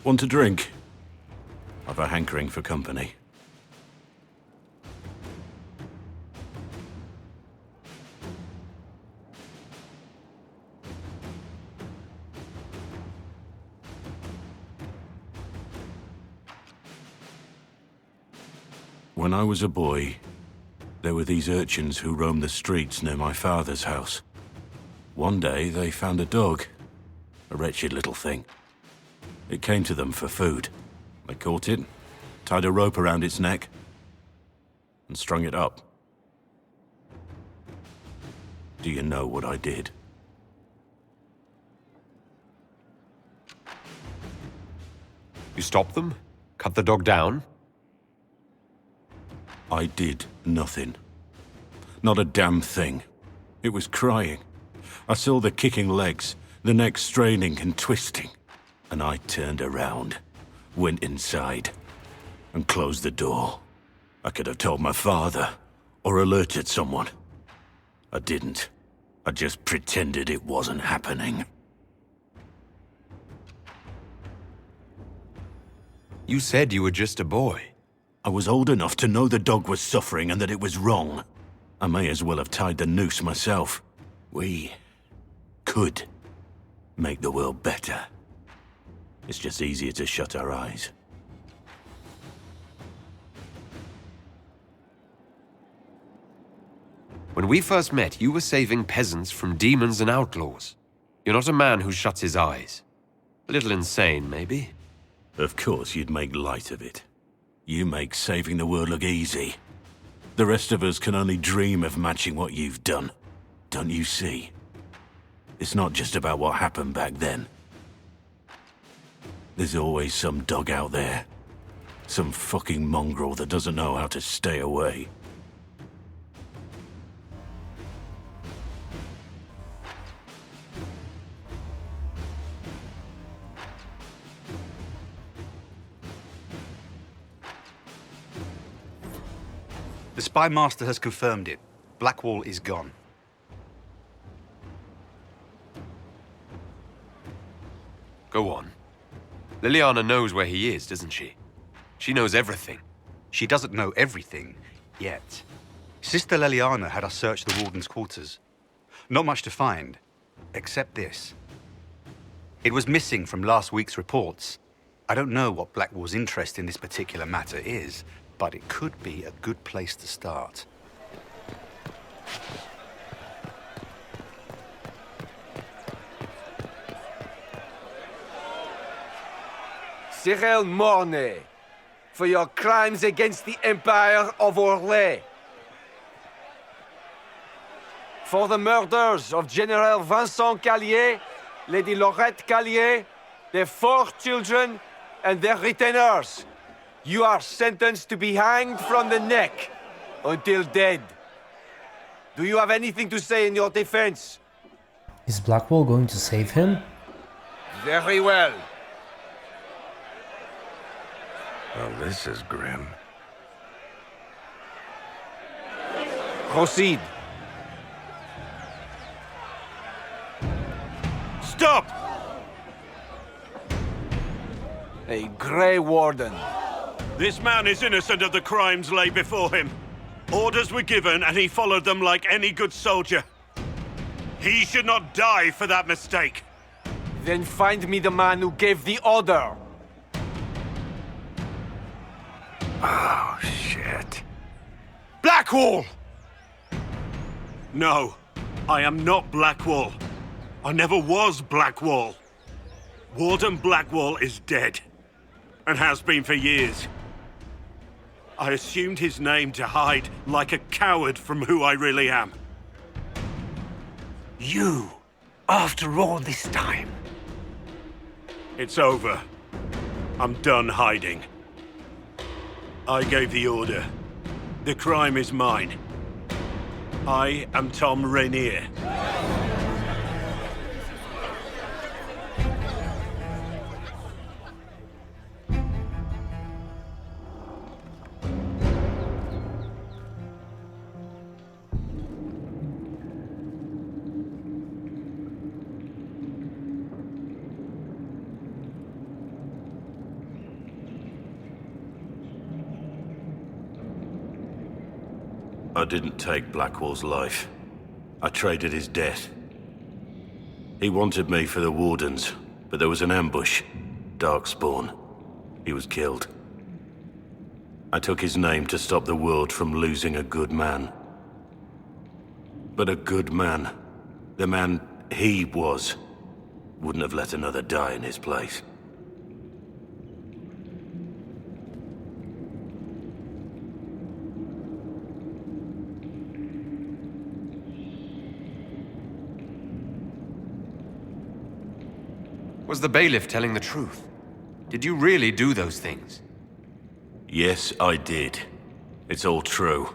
Want a drink? I've a hankering for company. When I was a boy, there were these urchins who roamed the streets near my father's house. One day, they found a dog. A wretched little thing. It came to them for food. They caught it, tied a rope around its neck, and strung it up. Do you know what I did? You stopped them? Cut the dog down? I did nothing. Not a damn thing. It was crying. I saw the kicking legs, the neck straining and twisting. And I turned around, went inside, and closed the door. I could have told my father, or alerted someone. I didn't. I just pretended it wasn't happening. You said you were just a boy. I was old enough to know the dog was suffering and that it was wrong. I may as well have tied the noose myself. We could make the world better. It's just easier to shut our eyes. When we first met, you were saving peasants from demons and outlaws. You're not a man who shuts his eyes. A little insane, maybe? Of course you'd make light of it. You make saving the world look easy. The rest of us can only dream of matching what you've done. Don't you see? It's not just about what happened back then. There's always some dog out there. Some fucking mongrel that doesn't know how to stay away. The Spy Master has confirmed it. Blackwall is gone. Go on. Liliana knows where he is, doesn't she? She knows everything. She doesn't know everything, yet. Sister Liliana had us search the Warden's quarters. Not much to find, except this. It was missing from last week's reports. I don't know what Blackwall's interest in this particular matter is, but it could be a good place to start. Cyril Mornay, for your crimes against the Empire of Orlais. For the murders of General Vincent Callier, Lady Laurette Callier, their 4 children, and their retainers. You are sentenced to be hanged from the neck until dead. Do you have anything to say in your defense? Is Blackwall going to save him? Very well. Well, this is grim. Proceed. Stop! A Grey Warden. This man is innocent of the crimes laid before him. Orders were given and he followed them like any good soldier. He should not die for that mistake. Then find me the man who gave the order. Oh, shit. Blackwall! No, I am not Blackwall. I never was Blackwall. Warden Blackwall is dead, and has been for years. I assumed his name to hide like a coward from who I really am. You, after all this time. It's over. I'm done hiding. I gave the order. The crime is mine. I am Thom Rainier. I didn't take Blackwall's life. I traded his death. He wanted me for the Wardens, but there was an ambush. Darkspawn. He was killed. I took his name to stop the world from losing a good man. But a good man, the man he was, wouldn't have let another die in his place. Was the bailiff telling the truth? Did you really do those things? Yes, I did. It's all true.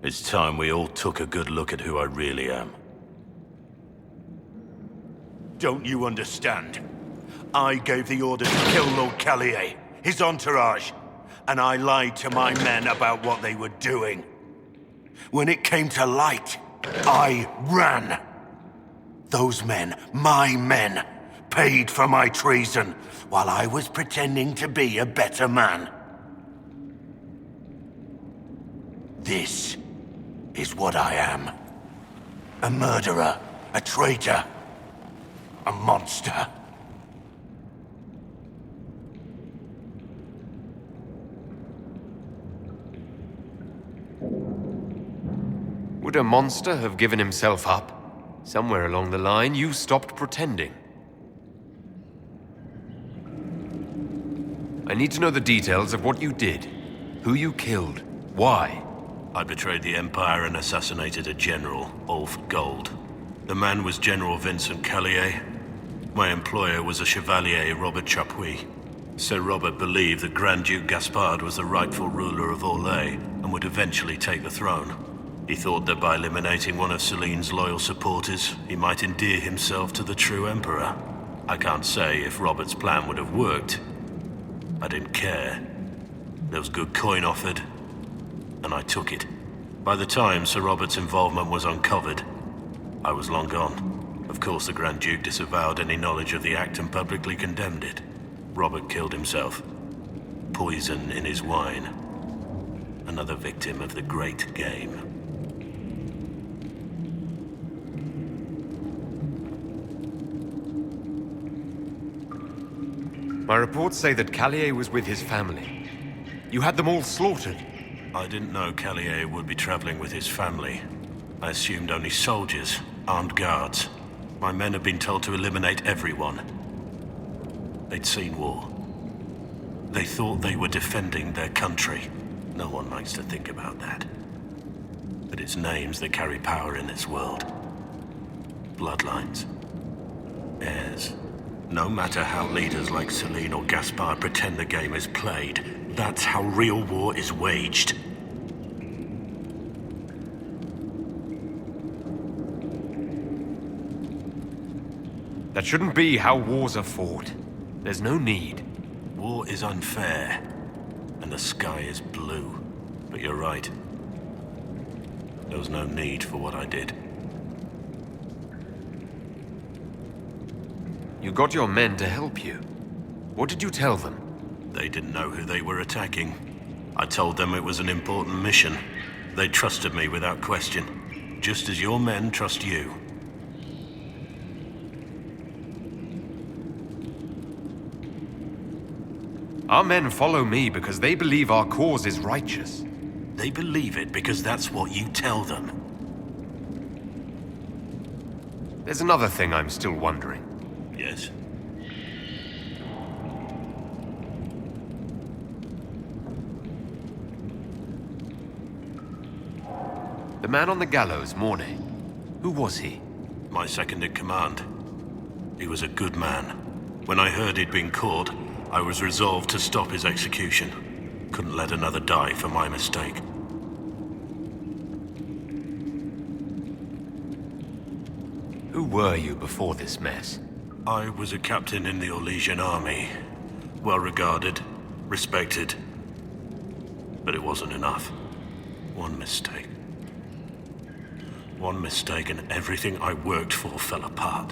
It's time we all took a good look at who I really am. Don't you understand? I gave the order to kill Lord Callier, his entourage, and I lied to my men about what they were doing. When it came to light, I ran. Those men, my men, paid for my treason, while I was pretending to be a better man. This is what I am. A murderer, a traitor, a monster. Would a monster have given himself up? Somewhere along the line, you stopped pretending. I need to know the details of what you did. Who you killed. Why? I betrayed the Empire and assassinated a general, all for gold. The man was General Vincent Callier. My employer was a Chevalier, Robert Chapuis. Sir Robert believed that Grand Duke Gaspard was the rightful ruler of Orlais and would eventually take the throne. He thought that by eliminating one of Celine's loyal supporters, he might endear himself to the true Emperor. I can't say if Robert's plan would have worked. I didn't care. There was good coin offered, and I took it. By the time Sir Robert's involvement was uncovered, I was long gone. Of course, the Grand Duke disavowed any knowledge of the act and publicly condemned it. Robert killed himself. Poison in his wine. Another victim of the great game. My reports say that Callier was with his family. You had them all slaughtered. I didn't know Callier would be traveling with his family. I assumed only soldiers, armed guards. My men had been told to eliminate everyone. They'd seen war. They thought they were defending their country. No one likes to think about that. But it's names that carry power in this world. Bloodlines. Heirs. No matter how leaders like Celine or Gaspard pretend the game is played, that's how real war is waged. That shouldn't be how wars are fought. There's no need. War is unfair, and the sky is blue. But you're right. There was no need for what I did. You got your men to help you. What did you tell them? They didn't know who they were attacking. I told them it was an important mission. They trusted me without question, just as your men trust you. Our men follow me because they believe our cause is righteous. They believe it because that's what you tell them. There's another thing I'm still wondering. Yes? The man on the gallows, Mornay. Who was he? My second in command. He was a good man. When I heard he'd been caught, I was resolved to stop his execution. Couldn't let another die for my mistake. Who were you before this mess? I was a captain in the Orlesian army. Well regarded, respected. But it wasn't enough. One mistake. One mistake and everything I worked for fell apart.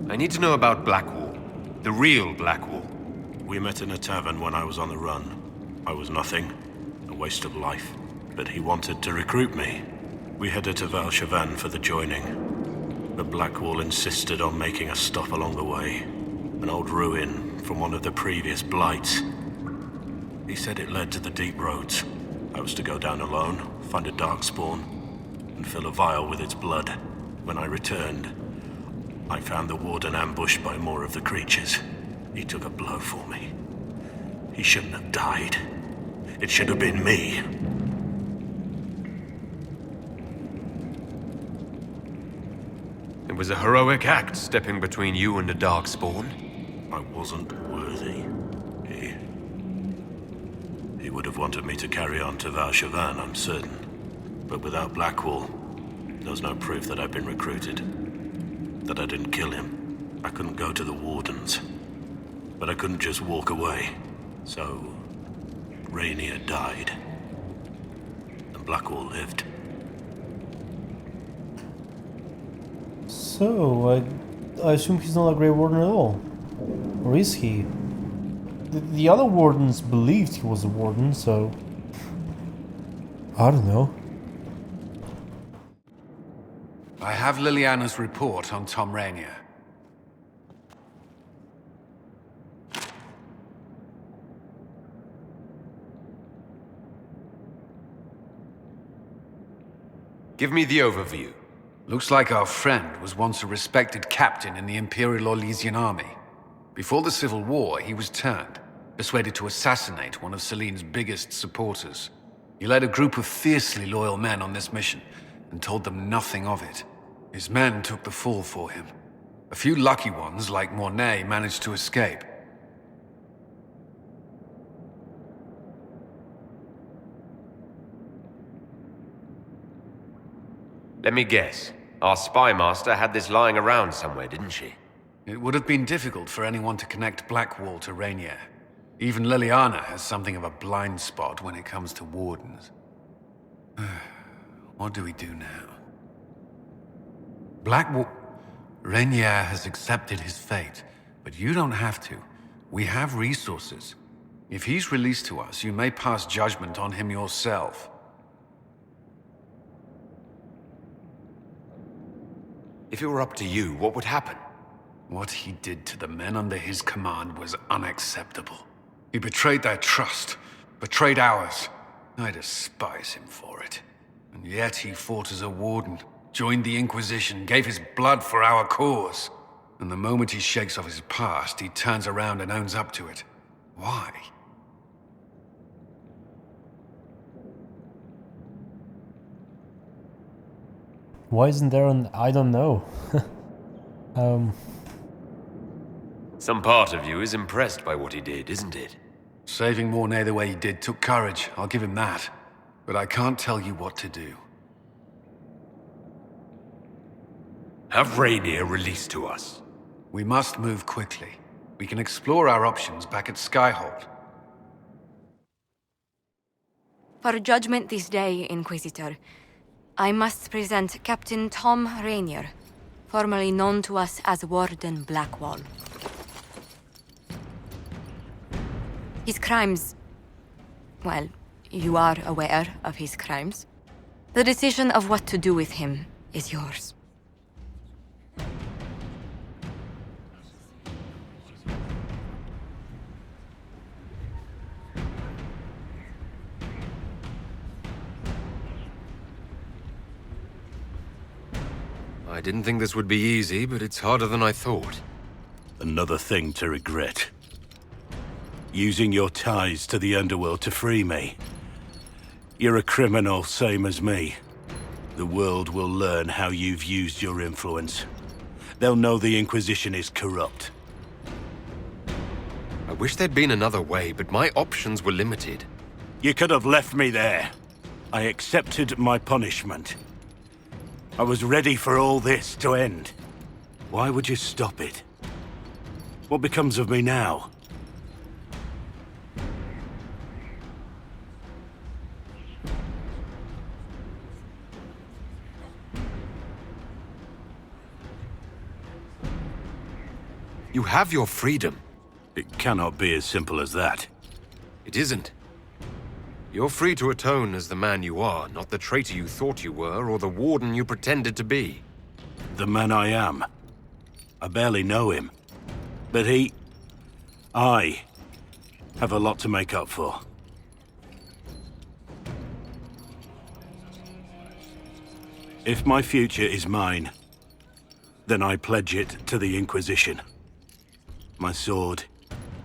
I need to know about Blackwall. The real Blackwall. We met in a tavern when I was on the run. I was nothing. A waste of life. But he wanted to recruit me. We headed to Valshavan for the joining. But Blackwall insisted on making a stop along the way. An old ruin from one of the previous blights. He said it led to the deep roads. I was to go down alone, find a darkspawn, and fill a vial with its blood. When I returned, I found the warden ambushed by more of the creatures. He took a blow for me. He shouldn't have died. It should have been me. It was a heroic act stepping between you and the Darkspawn. I wasn't worthy. He would have wanted me to carry on to Valshavan, I'm certain. But without Blackwall, there was no proof that I'd been recruited. That I didn't kill him. I couldn't go to the Wardens. But I couldn't just walk away. So, Rainier died. And Blackwall lived. So, I assume he's not a Grey Warden at all. Or is he? The other Wardens believed he was a Warden, so... I don't know. I have Liliana's report on Thom Rainier. Give me the overview. Looks like our friend was once a respected captain in the Imperial Orlesian army. Before the Civil War, he was turned, persuaded to assassinate one of Celene's biggest supporters. He led a group of fiercely loyal men on this mission, and told them nothing of it. His men took the fall for him. A few lucky ones, like Mornay, managed to escape. Let me guess. Our spy master had this lying around somewhere, didn't she? It would have been difficult for anyone to connect Blackwall to Rainier. Even Liliana has something of a blind spot when it comes to Wardens. What do we do now? Blackwall... Rainier has accepted his fate, but you don't have to. We have resources. If he's released to us, you may pass judgment on him yourself. If it were up to you, what would happen? What he did to the men under his command was unacceptable. He betrayed their trust, betrayed ours. I despise him for it. And yet he fought as a warden, joined the Inquisition, gave his blood for our cause. And the moment he shakes off his past, he turns around and owns up to it. Why? Why isn't there an I don't know? Some part of you is impressed by what he did, isn't it? Saving Mornay the way he did took courage, I'll give him that. But I can't tell you what to do. Have Rainier released to us. We must move quickly. We can explore our options back at Skyhold. For judgment this day, Inquisitor, I must present Captain Thom Rainier, formerly known to us as Warden Blackwall. His crimes... well, you are aware of his crimes. The decision of what to do with him is yours. I didn't think this would be easy, but it's harder than I thought. Another thing to regret. Using your ties to the underworld to free me. You're a criminal, same as me. The world will learn how you've used your influence. They'll know the Inquisition is corrupt. I wish there'd been another way, but my options were limited. You could have left me there. I accepted my punishment. I was ready for all this to end. Why would you stop it? What becomes of me now? You have your freedom. It cannot be as simple as that. It isn't. You're free to atone as the man you are, not the traitor you thought you were, or the warden you pretended to be. The man I am. I barely know him. But I have a lot to make up for. If my future is mine, then I pledge it to the Inquisition. My sword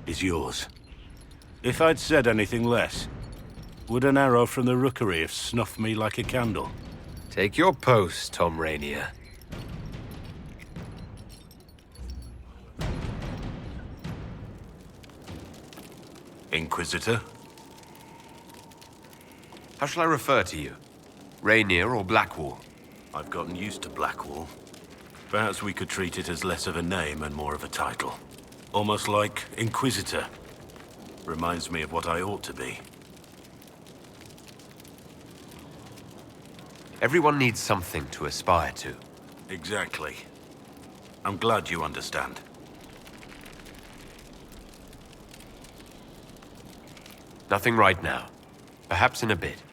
is yours. If I'd said anything less, would an arrow from the rookery have snuffed me like a candle? Take your post, Thom Rainier. Inquisitor? How shall I refer to you? Rainier or Blackwall? I've gotten used to Blackwall. Perhaps we could treat it as less of a name and more of a title. Almost like Inquisitor. Reminds me of what I ought to be. Everyone needs something to aspire to. Exactly. I'm glad you understand. Nothing right now. Perhaps in a bit.